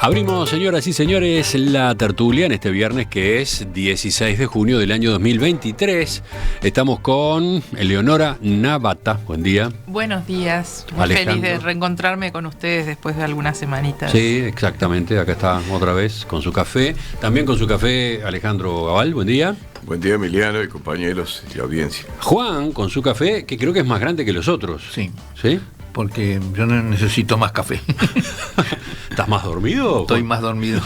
Abrimos, señoras y señores, la tertulia en este viernes que es 16 de junio del año 2023. Estamos con Eleonora Navata. Buen día. Buenos días. Muy Alejandro. feliz de reencontrarme con ustedes después de algunas semanitas. Sí, exactamente. Acá está otra vez con su café. También con su café Alejandro Gabal. Buen día. Buen día, Emiliano y compañeros y audiencia. Juan con su café, que creo que es más grande que los otros. Sí. ¿Sí? Porque yo no necesito más café. ¿Estás más dormido? Estoy más dormido.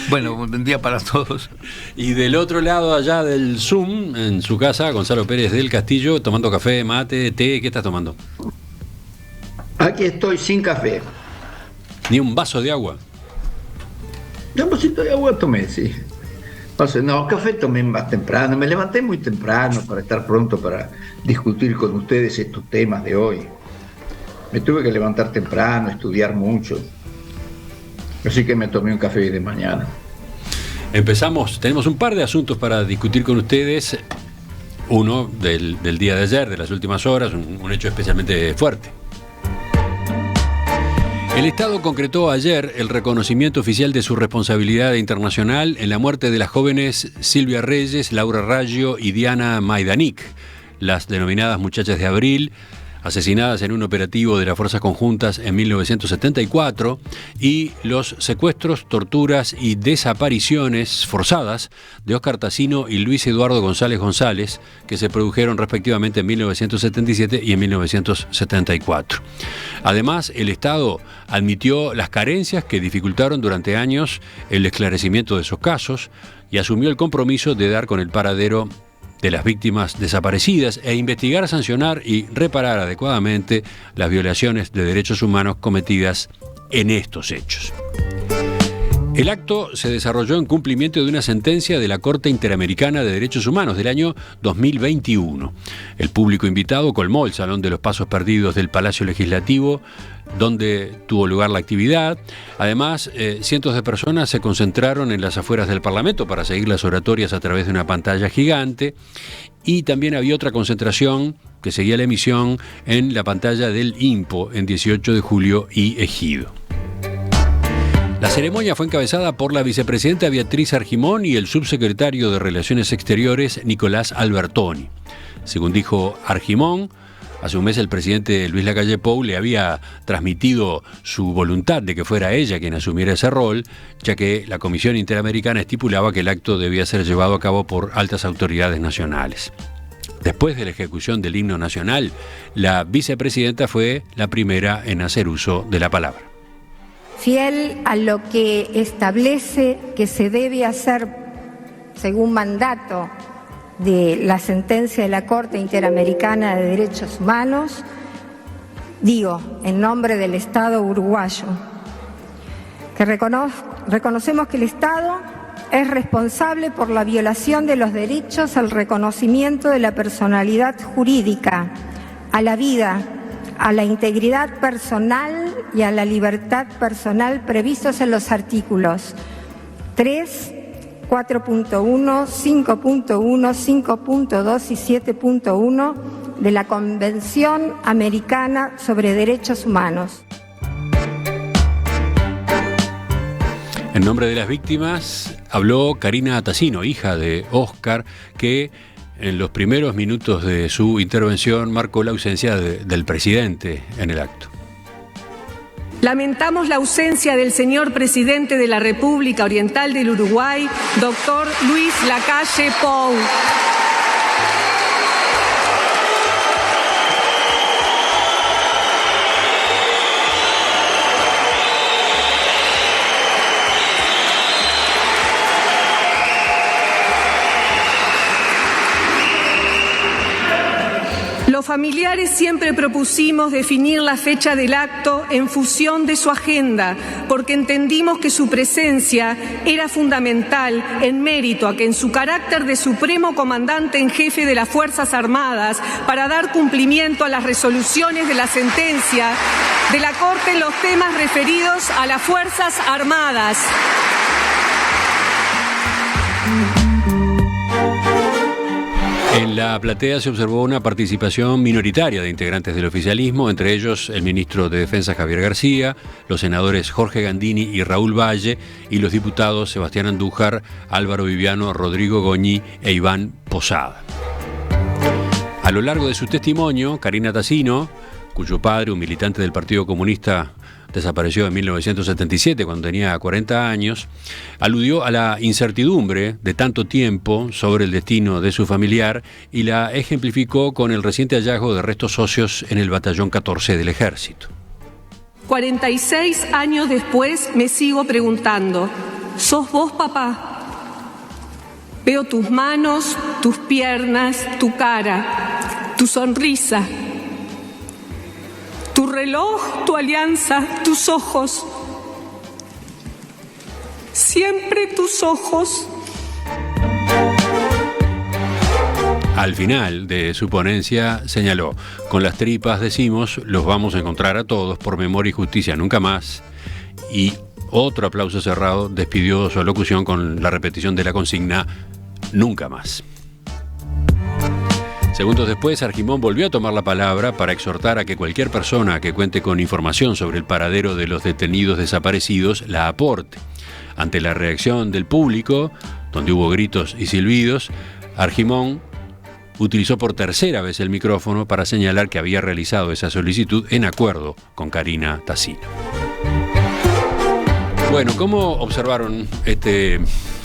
Bueno, buen día para todos. Y del otro lado allá del Zoom, en su casa, Gonzalo Pérez del Castillo, tomando café, mate, té. ¿Qué estás tomando? Aquí estoy sin café. Ni un vaso de agua. Ya un vasito de agua tomé, sí. No, café tomé más temprano. Me levanté muy temprano para estar pronto para discutir con ustedes estos temas de hoy. Me tuve que levantar temprano, estudiar mucho. Así que me tomé un café de mañana. Empezamos, tenemos un par de asuntos para discutir con ustedes. Uno del día de ayer, de las últimas horas, un hecho especialmente fuerte. El Estado concretó ayer el reconocimiento oficial de su responsabilidad internacional en la muerte de las jóvenes Silvia Reyes, Laura Raggio y Diana Majdanek, las denominadas muchachas de abril, asesinadas en un operativo de las Fuerzas Conjuntas en 1974, y los secuestros, torturas y desapariciones forzadas de Óscar Tassino y Luis Eduardo González González, que se produjeron respectivamente en 1977 y en 1974. Además, el Estado admitió las carencias que dificultaron durante años el esclarecimiento de esos casos y asumió el compromiso de dar con el paradero de las víctimas desaparecidas e investigar, sancionar y reparar adecuadamente las violaciones de derechos humanos cometidas en estos hechos. El acto se desarrolló en cumplimiento de una sentencia de la Corte Interamericana de Derechos Humanos del año 2021. El público invitado colmó el Salón de los Pasos Perdidos del Palacio Legislativo, donde tuvo lugar la actividad. Además, cientos de personas se concentraron en las afueras del Parlamento para seguir las oratorias a través de una pantalla gigante, y también había otra concentración que seguía la emisión en la pantalla del INPO en 18 de julio y Ejido. La ceremonia fue encabezada por la vicepresidenta Beatriz Argimón y el subsecretario de Relaciones Exteriores Nicolás Albertoni. Según dijo Argimón, hace un mes el presidente Luis Lacalle Pou le había transmitido su voluntad de que fuera ella quien asumiera ese rol, ya que la Comisión Interamericana estipulaba que el acto debía ser llevado a cabo por altas autoridades nacionales. Después de la ejecución del himno nacional, la vicepresidenta fue la primera en hacer uso de la palabra. Fiel a lo que establece que se debe hacer según mandato de la sentencia de la Corte Interamericana de Derechos Humanos, digo, en nombre del Estado uruguayo, que reconocemos que el Estado es responsable por la violación de los derechos al reconocimiento de la personalidad jurídica, a la vida, a la integridad personal y a la libertad personal previstos en los artículos 3, 4.1, 5.1, 5.2 y 7.1 de la Convención Americana sobre Derechos Humanos. En nombre de las víctimas habló Karina Tassino, hija de Óscar, que en los primeros minutos de su intervención marcó la ausencia del presidente en el acto. Lamentamos la ausencia del señor presidente de la República Oriental del Uruguay, doctor Luis Lacalle Pou. Los familiares siempre propusimos definir la fecha del acto en función de su agenda, porque entendimos que su presencia era fundamental en mérito a que en su carácter de supremo comandante en jefe de las Fuerzas Armadas, para dar cumplimiento a las resoluciones de la sentencia de la Corte en los temas referidos a las Fuerzas Armadas. En la platea se observó una participación minoritaria de integrantes del oficialismo, entre ellos el ministro de Defensa Javier García, los senadores Jorge Gandini y Raúl Valle y los diputados Sebastián Andújar, Álvaro Viviano, Rodrigo Goñi e Iván Posada. A lo largo de su testimonio, Karina Tassino, cuyo padre, un militante del Partido Comunista, desapareció en 1977 cuando tenía 40 años, aludió a la incertidumbre de tanto tiempo sobre el destino de su familiar y la ejemplificó con el reciente hallazgo de restos óseos en el batallón 14 del Ejército. 46 años después me sigo preguntando, ¿sos vos, papá? Veo tus manos, tus piernas, tu cara, tu sonrisa, tu reloj, tu alianza, tus ojos. Siempre tus ojos. Al final de su ponencia señaló: con las tripas decimos, los vamos a encontrar a todos, por memoria y justicia nunca más. Y otro aplauso cerrado despidió su alocución con la repetición de la consigna nunca más. Segundos después, Argimón volvió a tomar la palabra para exhortar a que cualquier persona que cuente con información sobre el paradero de los detenidos desaparecidos la aporte. Ante la reacción del público, donde hubo gritos y silbidos, Argimón utilizó por tercera vez el micrófono para señalar que había realizado esa solicitud en acuerdo con Karina Tassino. Bueno, ¿cómo observaron este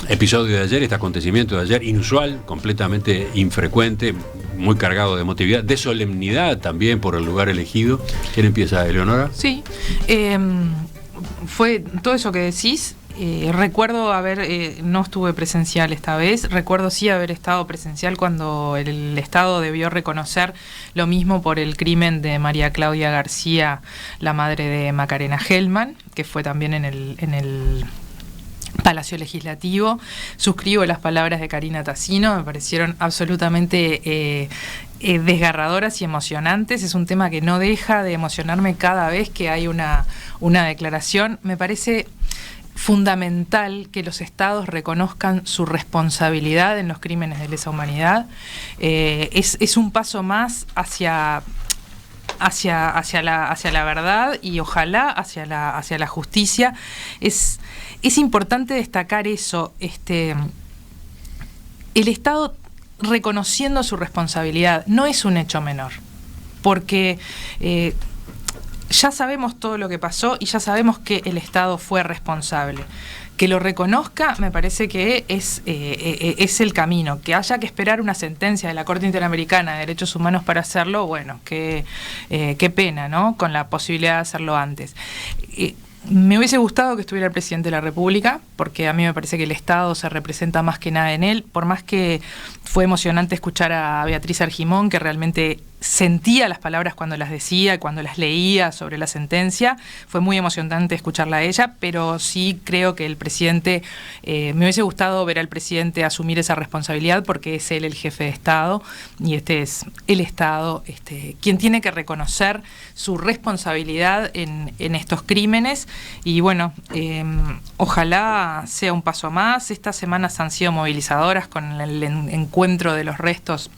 episodio de ayer, este acontecimiento de ayer, inusual, completamente infrecuente, muy cargado de emotividad, de solemnidad también por el lugar elegido? ¿Quién empieza, Eleonora? Sí, fue todo eso que decís. Recuerdo no estuve presencial esta vez, recuerdo sí haber estado presencial cuando el Estado debió reconocer lo mismo por el crimen de María Claudia García, la madre de Macarena Gelman, que fue también en el Palacio Legislativo. Suscribo las palabras de Karina Tassino, me parecieron absolutamente desgarradoras y emocionantes. Es un tema que no deja de emocionarme cada vez que hay una declaración. Me parece fundamental que los estados reconozcan su responsabilidad en los crímenes de lesa humanidad. Es un paso más hacia la verdad y ojalá hacia la justicia. Es importante destacar eso, el Estado reconociendo su responsabilidad no es un hecho menor, porque ya sabemos todo lo que pasó y ya sabemos que el Estado fue responsable. Que lo reconozca me parece que es el camino. Que haya que esperar una sentencia de la Corte Interamericana de Derechos Humanos para hacerlo, bueno, qué pena, ¿no? Con la posibilidad de hacerlo antes. Me hubiese gustado que estuviera el presidente de la República, porque a mí me parece que el Estado se representa más que nada en él, por más que fue emocionante escuchar a Beatriz Argimón, que realmente sentía las palabras cuando las decía, cuando las leía sobre la sentencia. Fue muy emocionante escucharla a ella, pero sí creo que el presidente, me hubiese gustado ver al presidente asumir esa responsabilidad, porque es él el jefe de Estado, y este es el Estado quien tiene que reconocer su responsabilidad en estos crímenes. Y bueno, ojalá sea un paso más. Estas semanas han sido movilizadoras con el encuentro de los restos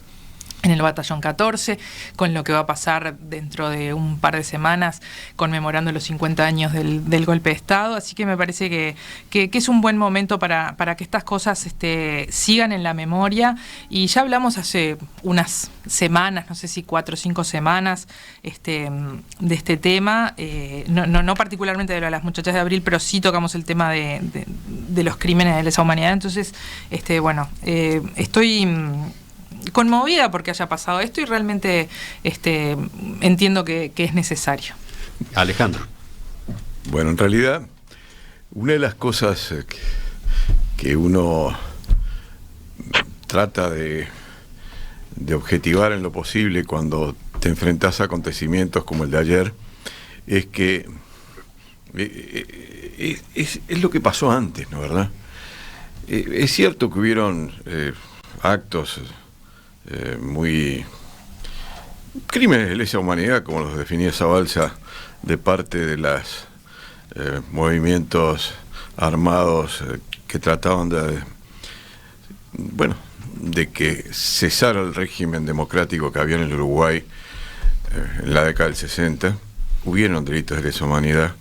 en el batallón 14, con lo que va a pasar dentro de un par de semanas conmemorando los 50 años del golpe de Estado. Así que me parece que es un buen momento para que estas cosas sigan en la memoria. Y ya hablamos hace unas semanas, no sé si 4 o 5 semanas, de este tema, no particularmente de las muchachas de Abril, pero sí tocamos el tema de los crímenes de lesa humanidad. Entonces, estoy conmovida porque haya pasado esto y realmente entiendo que es necesario. Alejandro. Bueno, en realidad, una de las cosas que uno trata de objetivar en lo posible cuando te enfrentas a acontecimientos como el de ayer es que es lo que pasó antes, ¿no? ¿Verdad? Es cierto que hubieron actos muy crímenes de lesa humanidad, como los definía Zabalza, de parte de los movimientos armados que trataban de de que cesara el régimen democrático que había en el Uruguay en la década del 60, hubieron delitos de lesa humanidad.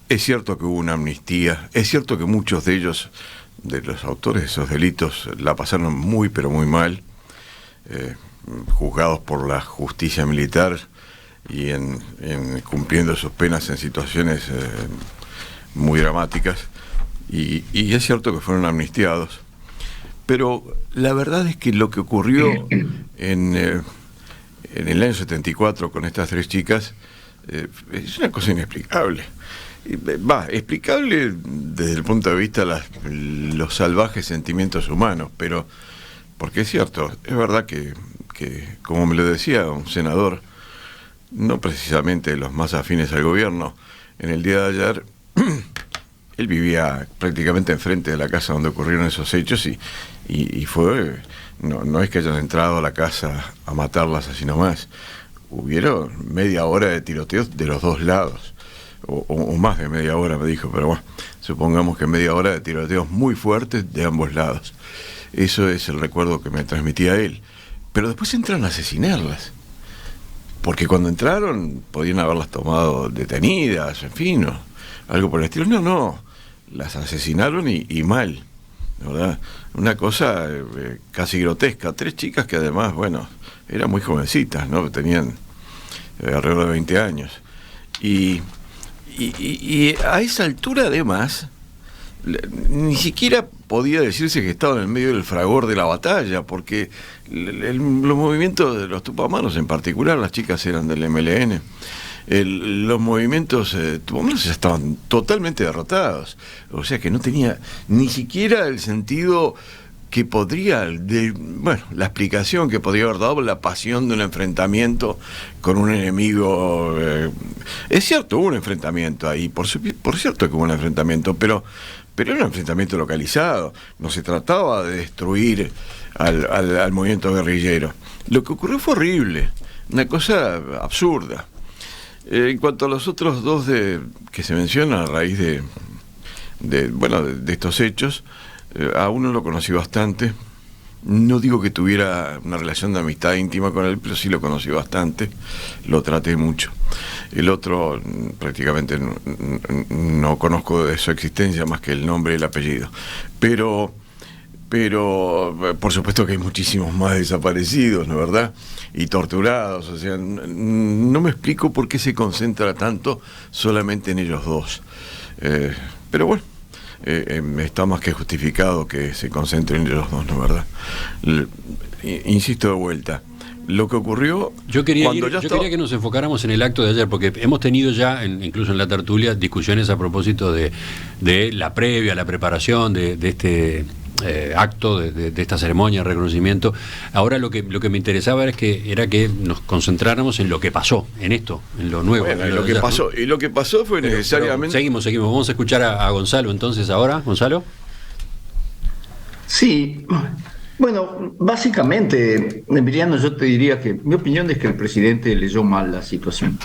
Es cierto que hubo una amnistía, es cierto que muchos de ellos, de los autores de esos delitos, la pasaron muy pero muy mal, juzgados por la justicia militar y en cumpliendo sus penas en situaciones muy dramáticas, y es cierto que fueron amnistiados, pero la verdad es que lo que ocurrió en el año 74 con estas 3 chicas es una cosa inexplicable. Explicable desde el punto de vista de los salvajes sentimientos humanos, pero porque es cierto, es verdad que como me lo decía un senador, no precisamente los más afines al gobierno, en el día de ayer, él vivía prácticamente enfrente de la casa donde ocurrieron esos hechos y fue, no es que hayan entrado a la casa a matarlas así nomás, hubieron media hora de tiroteos de los dos lados, o más de media hora me dijo, pero bueno, supongamos que media hora de tiroteos muy fuertes de ambos lados. Eso es el recuerdo que me transmitía él. Pero después entran a asesinarlas, porque cuando entraron podían haberlas tomado detenidas, en fin, o algo por el estilo. No, las asesinaron y mal, ¿verdad? Una cosa casi grotesca. 3 chicas que además, bueno, eran muy jovencitas, ¿no? Tenían alrededor de 20 años. Y a esa altura, además, ni siquiera podía decirse que estaban en medio del fragor de la batalla, porque los movimientos de los tupamaros, en particular, las chicas eran del MLN, los movimientos tupamaros estaban totalmente derrotados, o sea que no tenía ni siquiera el sentido que podría, la explicación que podría haber dado la pasión de un enfrentamiento con un enemigo. Es cierto, hubo un enfrentamiento ahí, por cierto que hubo un enfrentamiento, pero era un enfrentamiento localizado, no se trataba de destruir al movimiento guerrillero. Lo que ocurrió fue horrible, una cosa absurda. En cuanto a los otros 2 que se mencionan a raíz de estos hechos, a uno lo conocí bastante, no digo que tuviera una relación de amistad íntima con él, pero sí lo conocí bastante, lo traté mucho. El otro prácticamente no conozco de su existencia más que el nombre y el apellido, pero por supuesto que hay muchísimos más desaparecidos, ¿no es verdad? Y torturados, o sea, no me explico por qué se concentra tanto solamente en ellos 2, pero bueno, está más que justificado que se concentren en los 2, ¿no es verdad? Insisto de vuelta, lo que ocurrió... Yo quería que nos enfocáramos en el acto de ayer, porque hemos tenido ya, incluso en la tertulia, discusiones a propósito de la previa, la preparación de este acto, de esta ceremonia de reconocimiento. Ahora lo que me interesaba era que nos concentráramos en lo que pasó, en esto, en lo nuevo. Bueno, lo que pasó fue necesariamente... Seguimos, vamos a escuchar a Gonzalo entonces ahora. Gonzalo. Sí, bueno, básicamente, Emiliano, yo te diría que mi opinión es que el presidente leyó mal la situación,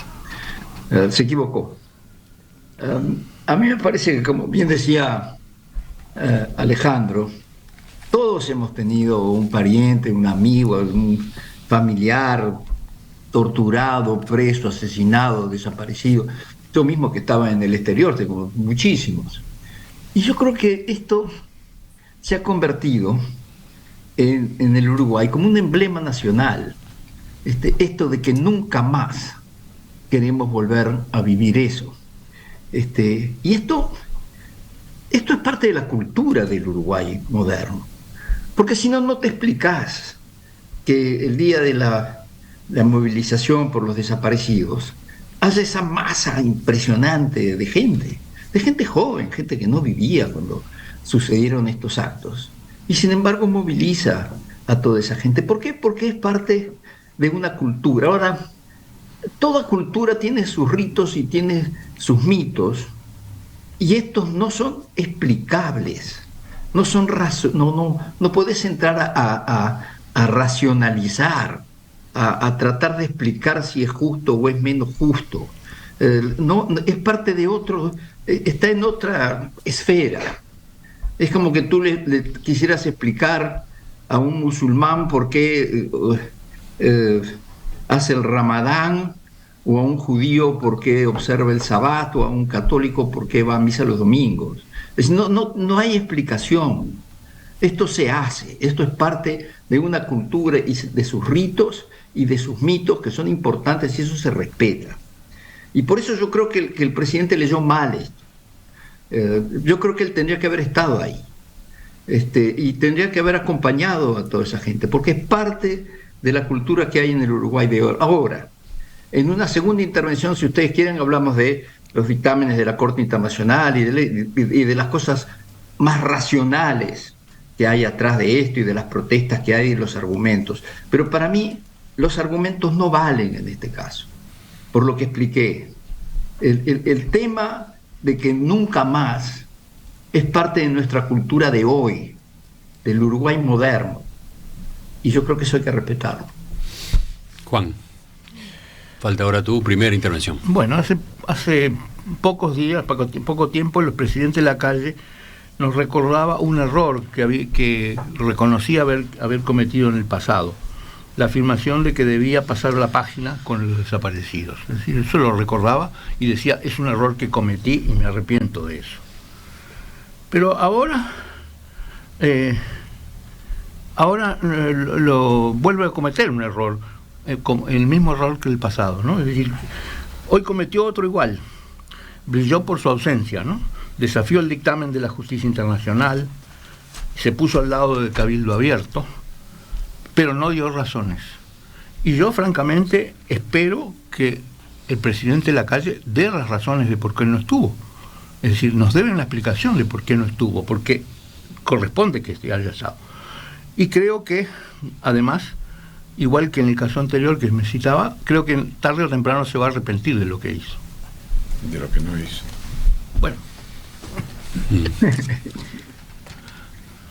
se equivocó. A mí me parece que, como bien decía Alejandro, todos hemos tenido un pariente, un amigo, un familiar torturado, preso, asesinado, desaparecido. Yo mismo que estaba en el exterior, tengo muchísimos. Y yo creo que esto se ha convertido en el Uruguay como un emblema nacional. Esto de que nunca más queremos volver a vivir eso. Y esto es parte de la cultura del Uruguay moderno. Porque si no, no te explicás que el día de la movilización por los desaparecidos haya esa masa impresionante de gente joven, gente que no vivía cuando sucedieron estos actos. Y sin embargo moviliza a toda esa gente. ¿Por qué? Porque es parte de una cultura. Ahora, toda cultura tiene sus ritos y tiene sus mitos, y estos no son explicables. No puedes entrar a racionalizar, a tratar de explicar si es justo o es menos justo. No, es parte de otro, está en otra esfera. Es como que tú le quisieras explicar a un musulmán por qué hace el Ramadán, o a un judío por qué observa el Sabbat, o a un católico por qué va a misa los domingos. No hay explicación. Esto se hace, esto es parte de una cultura y de sus ritos y de sus mitos que son importantes, y eso se respeta. Y por eso yo creo que el presidente leyó mal esto. Yo creo que él tendría que haber estado ahí, y tendría que haber acompañado a toda esa gente, porque es parte de la cultura que hay en el Uruguay de hoy. Ahora, en una segunda intervención, si ustedes quieren, hablamos de los dictámenes de la Corte Internacional y de las cosas más racionales que hay atrás de esto, y de las protestas que hay, y los argumentos. Pero para mí los argumentos no valen en este caso, por lo que expliqué. El tema de que nunca más es parte de nuestra cultura de hoy, del Uruguay moderno, y yo creo que eso hay que respetarlo. Juan, falta ahora tu primera intervención. Bueno, hace pocos días, poco tiempo, el presidente Lacalle nos recordaba un error que reconocía haber cometido en el pasado: la afirmación de que debía pasar la página con los desaparecidos. Es decir, eso lo recordaba y decía, es un error que cometí y me arrepiento de eso. Pero ahora lo vuelve a cometer un error, el mismo error que el pasado, ¿no? Es decir, hoy cometió otro igual, brilló por su ausencia, ¿no? Desafió el dictamen de la Justicia Internacional, se puso al lado del Cabildo Abierto, pero no dio razones. Y yo, francamente, espero que el presidente Lacalle dé las razones de por qué no estuvo. Es decir, nos debe una explicación de por qué no estuvo, porque corresponde que haya estado. Y creo que, además, igual que en el caso anterior que me citaba, creo que tarde o temprano se va a arrepentir de lo que hizo. De lo que no hizo. Bueno.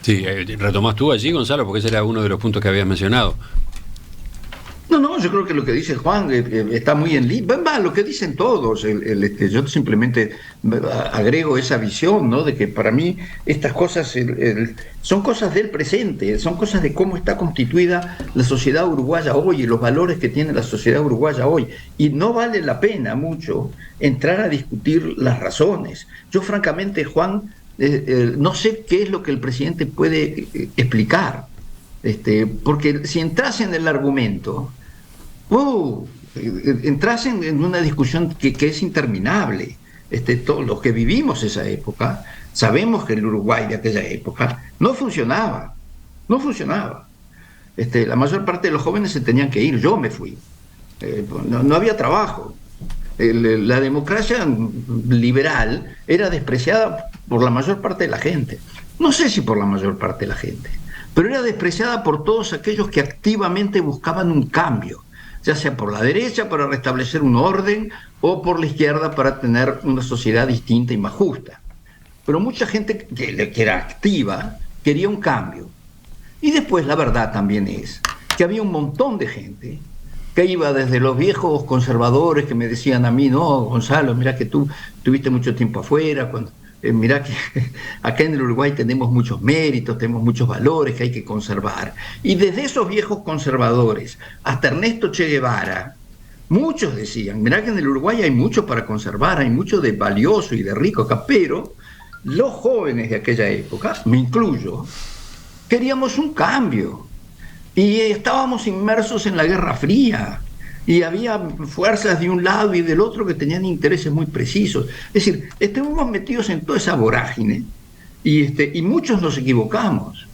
Sí, retomás tú allí, Gonzalo, porque ese era uno de los puntos que habías mencionado. No, yo creo que lo que dice Juan está muy en línea, lo que dicen todos. Yo simplemente agrego esa visión, ¿no? De que para mí estas cosas son cosas del presente, son cosas de cómo está constituida la sociedad uruguaya hoy y los valores que tiene la sociedad uruguaya hoy. Y no vale la pena mucho entrar a discutir las razones. Yo francamente, Juan, no sé qué es lo que el presidente puede explicar. Porque si entras en el argumento, entras en una discusión que es interminable. Todos los que vivimos esa época sabemos que el Uruguay de aquella época no funcionaba. La mayor parte de los jóvenes se tenían que ir, yo me fui. No había trabajo. La democracia liberal era despreciada por la mayor parte de la gente. No sé si por la mayor parte de la gente, pero era despreciada por todos aquellos que activamente buscaban un cambio, ya sea por la derecha para restablecer un orden o por la izquierda para tener una sociedad distinta y más justa. Pero mucha gente que era activa quería un cambio. Y después la verdad también es que había un montón de gente que iba desde los viejos conservadores que me decían a mí, no, Gonzalo, mira que tú tuviste mucho tiempo afuera, mirá que acá en el Uruguay tenemos muchos méritos, tenemos muchos valores que hay que conservar. Y desde esos viejos conservadores hasta Ernesto Che Guevara, muchos decían, mirá que en el Uruguay hay mucho para conservar, hay mucho de valioso y de rico acá, pero los jóvenes de aquella época, me incluyo, queríamos un cambio. Y estábamos inmersos en la Guerra Fría. Y había fuerzas de un lado y del otro que tenían intereses muy precisos. Es decir, estuvimos metidos en toda esa vorágine y muchos nos equivocamos.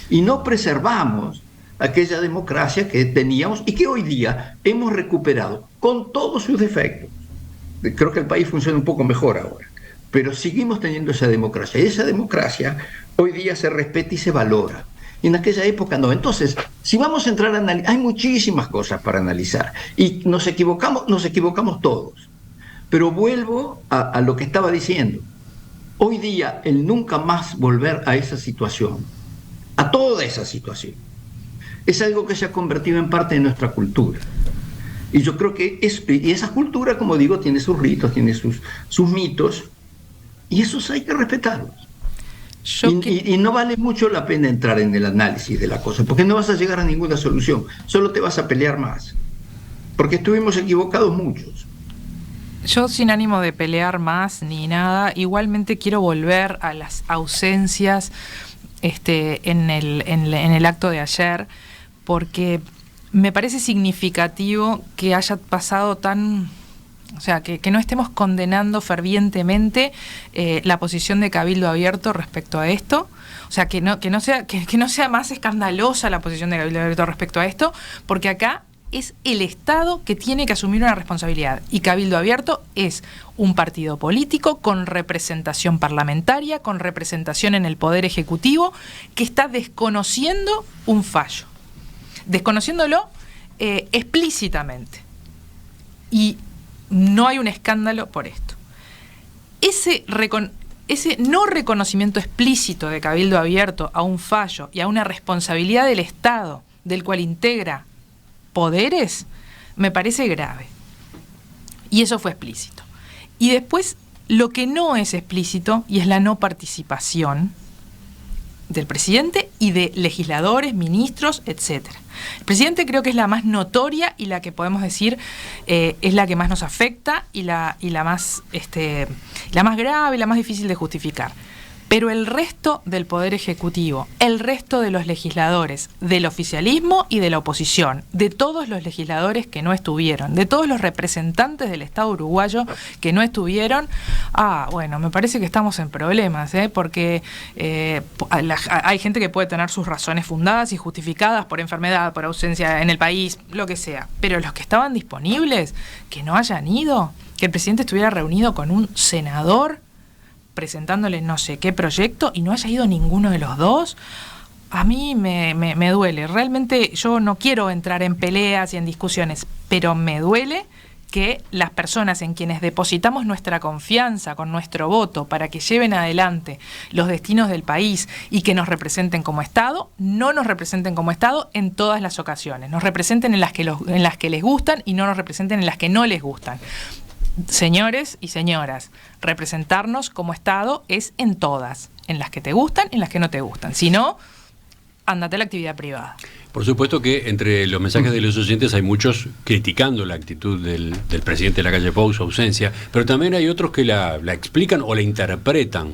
Y no preservamos aquella democracia que teníamos y que hoy día hemos recuperado con todos sus defectos. Creo que el país funciona un poco mejor ahora, pero seguimos teniendo esa democracia. Y esa democracia hoy día se respeta y se valora. Y en aquella época no. Entonces, si vamos a entrar a analizar, hay muchísimas cosas para analizar. Y nos equivocamos todos. Pero vuelvo a lo que estaba diciendo. Hoy día, el nunca más volver a esa situación, a toda esa situación, es algo que se ha convertido en parte de nuestra cultura. Y yo creo que y esa cultura, como digo, tiene sus ritos, tiene sus mitos, y esos hay que respetarlos. Y no vale mucho la pena entrar en el análisis de la cosa, porque no vas a llegar a ninguna solución, solo te vas a pelear más, porque estuvimos equivocados muchos. Yo, sin ánimo de pelear más ni nada, igualmente quiero volver a las ausencias en el acto de ayer, porque me parece significativo que haya pasado tan... O sea, que no estemos condenando fervientemente la posición de Cabildo Abierto respecto a esto. O sea, que no sea más escandalosa la posición de Cabildo Abierto respecto a esto, porque acá es el Estado que tiene que asumir una responsabilidad. Y Cabildo Abierto es un partido político con representación parlamentaria, con representación en el Poder Ejecutivo, que está desconociendo un fallo. Desconociéndolo explícitamente. Y no hay un escándalo por esto. Ese no reconocimiento explícito de Cabildo Abierto a un fallo y a una responsabilidad del Estado, del cual integra poderes, me parece grave. Y eso fue explícito. Y después, lo que no es explícito, y es la no participación del presidente y de legisladores, ministros, etcétera. El presidente creo que es la más notoria y la que podemos decir es la que más nos afecta y la más grave y la más difícil de justificar. Pero el resto del Poder Ejecutivo, el resto de los legisladores, del oficialismo y de la oposición, de todos los legisladores que no estuvieron, de todos los representantes del Estado uruguayo que no estuvieron, bueno, me parece que estamos en problemas, porque hay gente que puede tener sus razones fundadas y justificadas por enfermedad, por ausencia en el país, lo que sea, pero los que estaban disponibles, que no hayan ido, que el presidente estuviera reunido con un senador presentándole no sé qué proyecto y no haya ido ninguno de los dos, a mí me duele. Realmente yo no quiero entrar en peleas y en discusiones, pero me duele que las personas en quienes depositamos nuestra confianza con nuestro voto para que lleven adelante los destinos del país y que nos representen como Estado, no nos representen como Estado en todas las ocasiones. Nos representen en las que les gustan y no nos representen en las que no les gustan. Señores y señoras, representarnos como Estado es en todas, en las que te gustan y en las que no te gustan. Si no, ándate a la actividad privada. Por supuesto que entre los mensajes de los oyentes hay muchos criticando la actitud del presidente Lacalle Pou, su ausencia, pero también hay otros que la explican o la interpretan.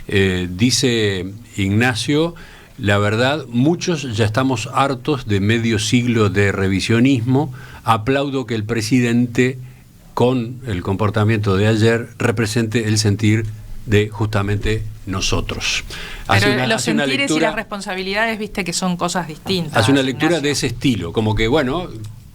Dice Ignacio, la verdad, muchos ya estamos hartos de medio siglo de revisionismo. Aplaudo que el presidente, con el comportamiento de ayer, represente el sentir de justamente nosotros. Pero los sentires y las responsabilidades, viste que son cosas distintas. Hace una lectura de ese estilo, como que bueno,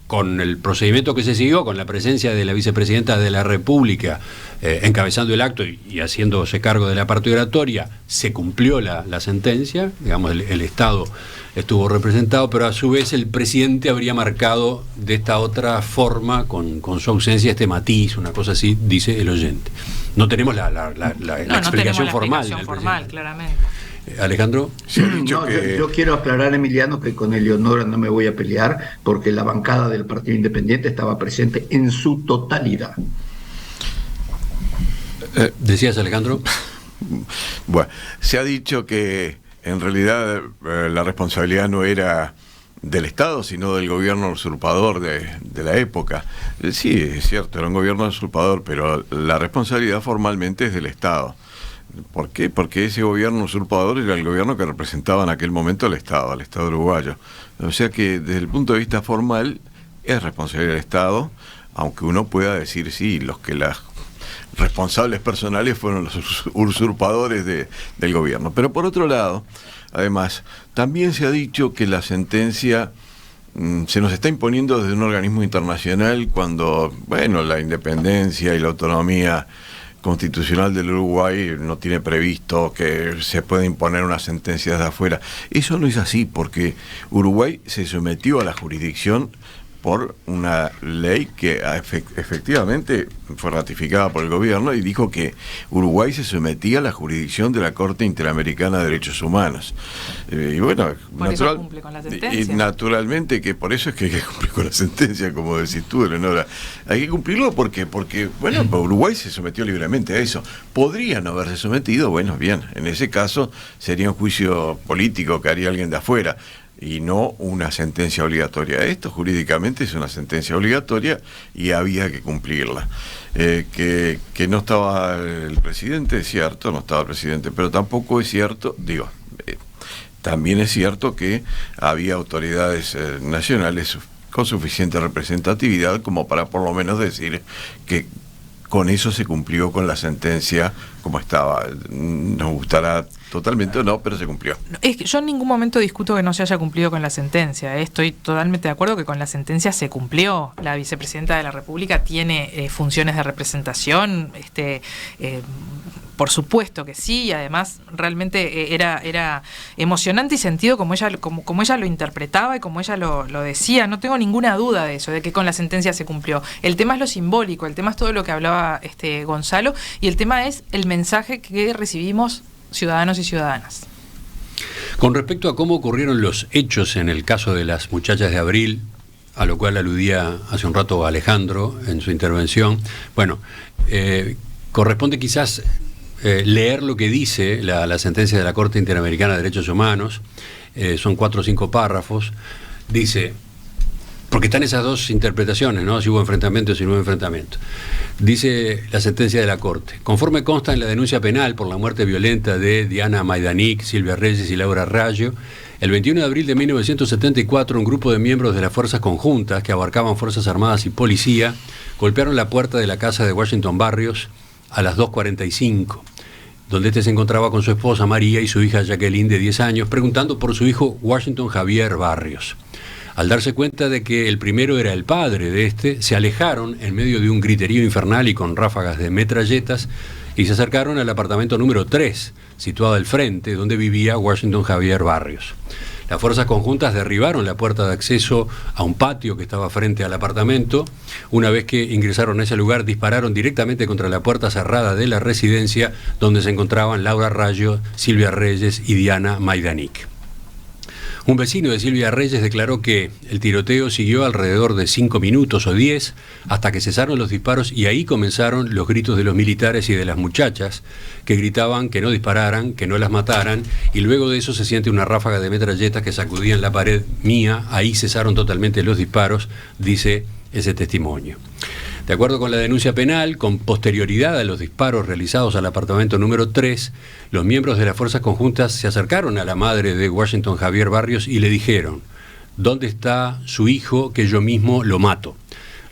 con el procedimiento que se siguió, con la presencia de la vicepresidenta de la República encabezando el acto y haciéndose cargo de la parte oratoria, se cumplió la sentencia, digamos, el Estado estuvo representado, pero a su vez el presidente habría marcado de esta otra forma, con su ausencia, este matiz, una cosa así, dice el oyente. No tenemos la explicación formal. No formal, claramente. Alejandro. Yo quiero aclarar, Emiliano, que con Eleonora no me voy a pelear, porque la bancada del Partido Independiente estaba presente en su totalidad. ¿Decías, Alejandro? Bueno, se ha dicho que en realidad la responsabilidad no era del Estado, sino del gobierno usurpador de la época. Sí, es cierto, era un gobierno usurpador, pero la responsabilidad formalmente es del Estado. ¿Por qué? Porque ese gobierno usurpador era el gobierno que representaba en aquel momento al Estado uruguayo. O sea que desde el punto de vista formal es responsabilidad del Estado, aunque uno pueda decir, sí, las responsables personales fueron los usurpadores del gobierno. Pero por otro lado, además, también se ha dicho que la sentencia se nos está imponiendo desde un organismo internacional cuando, bueno, la independencia y la autonomía constitucional del Uruguay no tiene previsto que se pueda imponer una sentencia desde afuera. Eso no es así, porque Uruguay se sometió a la jurisdicción por una ley que efectivamente fue ratificada por el gobierno y dijo que Uruguay se sometía a la jurisdicción de la Corte Interamericana de Derechos Humanos. Y bueno, eso cumple con la sentencia. Y naturalmente que por eso es que hay que cumplir con la sentencia, como decís tú, Eleonora. Hay que cumplirlo porque bueno, Uruguay se sometió libremente a eso. Podría no haberse sometido, bueno, bien, en ese caso sería un juicio político que haría alguien de afuera, y no una sentencia obligatoria. Esto jurídicamente es una sentencia obligatoria y había que cumplirla. Que no estaba el presidente, es cierto, no estaba el presidente, pero tampoco es cierto, también es cierto que había autoridades nacionales con suficiente representatividad como para por lo menos decir que con eso se cumplió con la sentencia como estaba. Nos gustará totalmente o no, pero se cumplió. Es que yo en ningún momento discuto que no se haya cumplido con la sentencia. Estoy totalmente de acuerdo que con la sentencia se cumplió. La vicepresidenta de la República tiene funciones de representación, por supuesto que sí, y además realmente era emocionante y sentido como ella lo interpretaba y como ella lo decía. No tengo ninguna duda de eso, de que con la sentencia se cumplió. El tema es lo simbólico, el tema es todo lo que hablaba Gonzalo, y el tema es el mensaje que recibimos ciudadanos y ciudadanas. Con respecto a cómo ocurrieron los hechos en el caso de las muchachas de Abril, a lo cual aludía hace un rato Alejandro en su intervención, bueno, corresponde quizás leer lo que dice la sentencia de la Corte Interamericana de Derechos Humanos. Son 4 o 5 párrafos. Dice, porque están esas dos interpretaciones, ¿no? Si hubo enfrentamiento o si no hubo enfrentamiento. Dice la sentencia de la Corte: conforme consta en la denuncia penal por la muerte violenta de Diana Maidanic, Silvia Reyes y Laura Raggio, el 21 de abril de 1974, un grupo de miembros de las fuerzas conjuntas, que abarcaban Fuerzas Armadas y Policía, golpearon la puerta de la casa de Washington Barrios a las 2:45, donde se encontraba con su esposa María y su hija Jacqueline, de 10 años, preguntando por su hijo Washington Javier Barrios. Al darse cuenta de que el primero era el padre de se alejaron en medio de un griterío infernal y con ráfagas de metralletas y se acercaron al apartamento número 3, situado al frente, donde vivía Washington Javier Barrios. Las fuerzas conjuntas derribaron la puerta de acceso a un patio que estaba frente al apartamento. Una vez que ingresaron a ese lugar, dispararon directamente contra la puerta cerrada de la residencia donde se encontraban Laura Raggio, Silvia Reyes y Diana Maidanic. Un vecino de Silvia Reyes declaró que el tiroteo siguió alrededor de 5 minutos o 10 hasta que cesaron los disparos, y ahí comenzaron los gritos de los militares y de las muchachas, que gritaban que no dispararan, que no las mataran, y luego de eso se siente una ráfaga de metralletas que sacudían la pared mía. Ahí cesaron totalmente los disparos, dice ese testimonio. De acuerdo con la denuncia penal, con posterioridad a los disparos realizados al apartamento número 3, los miembros de las fuerzas conjuntas se acercaron a la madre de Washington Javier Barrios y le dijeron: ¿dónde está su hijo, que yo mismo lo mato?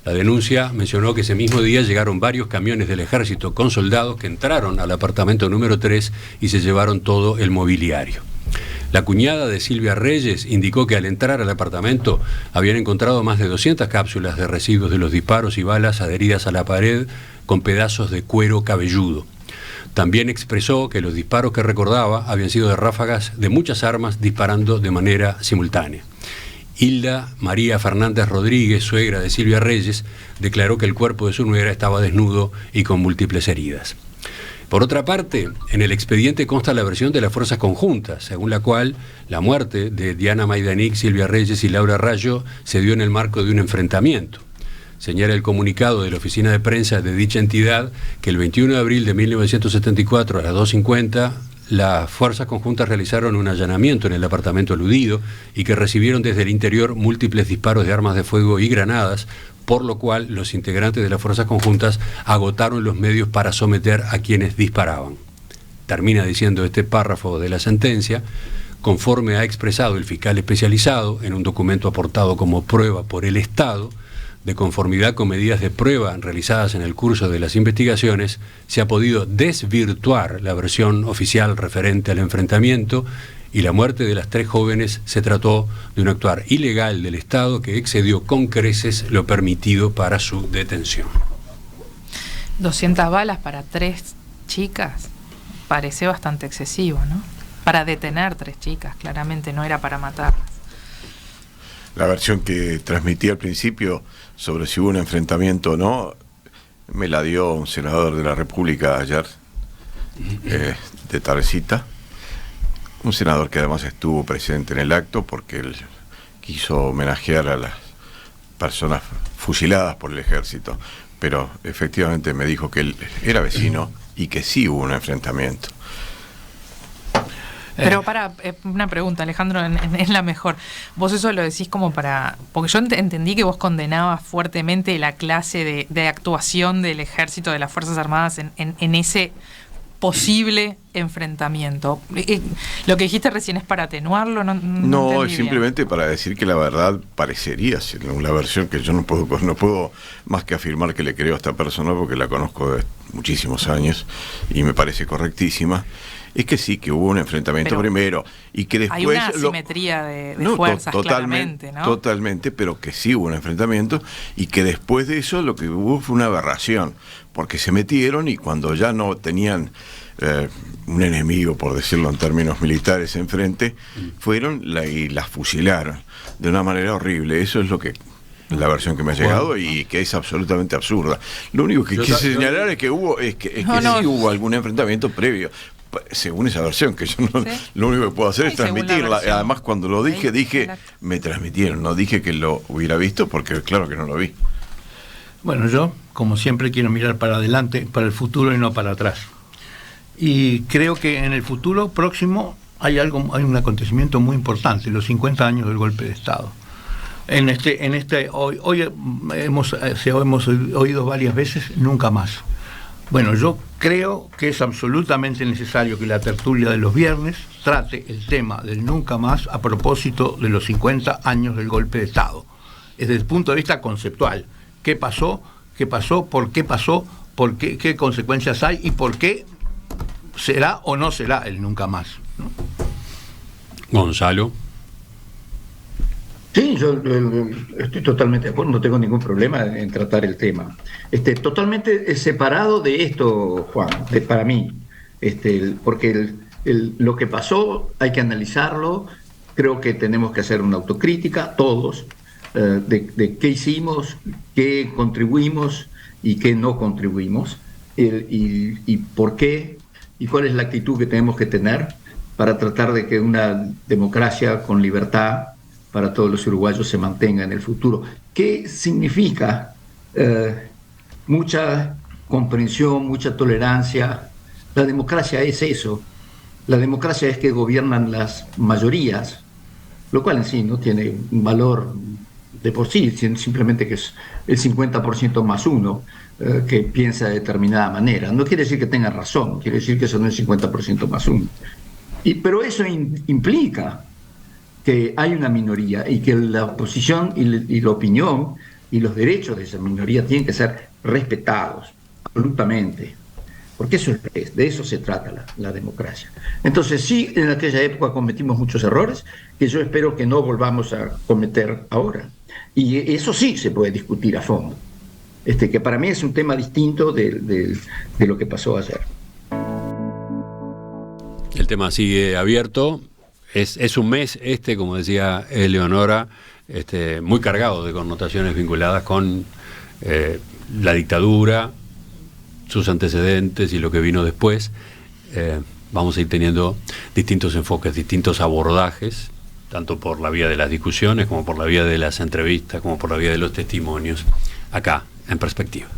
La denuncia mencionó que ese mismo día llegaron varios camiones del ejército con soldados que entraron al apartamento número 3 y se llevaron todo el mobiliario. La cuñada de Silvia Reyes indicó que al entrar al apartamento habían encontrado más de 200 cápsulas de residuos de los disparos y balas adheridas a la pared con pedazos de cuero cabelludo. También expresó que los disparos que recordaba habían sido de ráfagas de muchas armas disparando de manera simultánea. Hilda María Fernández Rodríguez, suegra de Silvia Reyes, declaró que el cuerpo de su nuera estaba desnudo y con múltiples heridas. Por otra parte, en el expediente consta la versión de las fuerzas conjuntas, según la cual la muerte de Diana Maidanic, Silvia Reyes y Laura Raggio se dio en el marco de un enfrentamiento. Señala el comunicado de la oficina de prensa de dicha entidad que el 21 de abril de 1974 a las 2:50 las fuerzas conjuntas realizaron un allanamiento en el apartamento aludido y que recibieron desde el interior múltiples disparos de armas de fuego y granadas, por lo cual los integrantes de las fuerzas conjuntas agotaron los medios para someter a quienes disparaban. Termina diciendo este párrafo de la sentencia: conforme ha expresado el fiscal especializado en un documento aportado como prueba por el Estado, de conformidad con medidas de prueba realizadas en el curso de las investigaciones, se ha podido desvirtuar la versión oficial referente al enfrentamiento, y la muerte de las 3 jóvenes se trató de un actuar ilegal del Estado que excedió con creces lo permitido para su detención. 200 balas para 3 chicas parece bastante excesivo, ¿no? Para detener 3 chicas, claramente no era para matarlas. La versión que transmití al principio sobre si hubo un enfrentamiento o no, me la dio un senador de la República ayer, de Tardecita, un senador que además estuvo presente en el acto porque él quiso homenajear a las personas fusiladas por el ejército, pero efectivamente me dijo que él era vecino y que sí hubo un enfrentamiento. Pero una pregunta, Alejandro, es la mejor. Vos eso lo decís como para... Porque yo entendí que vos condenabas fuertemente la clase de actuación del ejército, de las Fuerzas Armadas en ese posible enfrentamiento. Lo que dijiste recién es para atenuarlo, no es simplemente para decir que la verdad parecería ser la versión que yo no puedo más que afirmar que le creo a esta persona porque la conozco de muchísimos años y me parece correctísima. Es que sí, que hubo un enfrentamiento primero y que después... Hay una asimetría de fuerzas, claramente, ¿no? Totalmente, pero que sí hubo un enfrentamiento y que después de eso lo que hubo fue una aberración, porque se metieron y cuando ya no tenían un enemigo, por decirlo en términos militares, enfrente, fueron y las fusilaron de una manera horrible. Eso es lo que... la versión que me ha llegado y que es absolutamente absurda. Lo único que quise señalar es que sí hubo algún enfrentamiento previo, según esa versión, que yo no, ¿sí? Lo único que puedo hacer es transmitirla. Además, cuando lo dije, me transmitieron, no dije que lo hubiera visto, porque claro que no lo vi. Bueno, yo, como siempre, quiero mirar para adelante, para el futuro y no para atrás. Y creo que en el futuro próximo hay un acontecimiento muy importante, los 50 años del golpe de Estado. Hoy hemos oído varias veces, nunca más. Bueno, yo creo que es absolutamente necesario que la tertulia de los viernes trate el tema del nunca más a propósito de los 50 años del golpe de Estado. Desde el punto de vista conceptual. ¿Qué pasó? ¿Por qué pasó? ¿Qué consecuencias hay? ¿Y por qué será o no será el nunca más? ¿No? Gonzalo. Sí, yo estoy totalmente de acuerdo, no tengo ningún problema en tratar el tema. Totalmente separado de esto, Juan, para mí, porque lo que pasó hay que analizarlo, creo que tenemos que hacer una autocrítica, todos, de qué hicimos, qué contribuimos y qué no contribuimos, y por qué, y cuál es la actitud que tenemos que tener para tratar de que una democracia con libertad para todos los uruguayos se mantenga en el futuro. ¿Qué significa mucha comprensión, mucha tolerancia? La democracia es eso. La democracia es que gobiernan las mayorías, lo cual en sí no tiene un valor de por sí, simplemente que es el 50% más uno que piensa de determinada manera. No quiere decir que tenga razón, quiere decir que eso no es 50% más uno. Pero eso implica que hay una minoría y que la oposición y la opinión y los derechos de esa minoría tienen que ser respetados, absolutamente, porque de eso se trata la democracia. Entonces sí, en aquella época cometimos muchos errores que yo espero que no volvamos a cometer ahora, y eso sí se puede discutir a fondo, que para mí es un tema distinto de lo que pasó ayer. El tema sigue abierto. Es un mes como decía Eleonora, muy cargado de connotaciones vinculadas con la dictadura, sus antecedentes y lo que vino después. Vamos a ir teniendo distintos enfoques, distintos abordajes, tanto por la vía de las discusiones, como por la vía de las entrevistas, como por la vía de los testimonios, acá, en Perspectiva.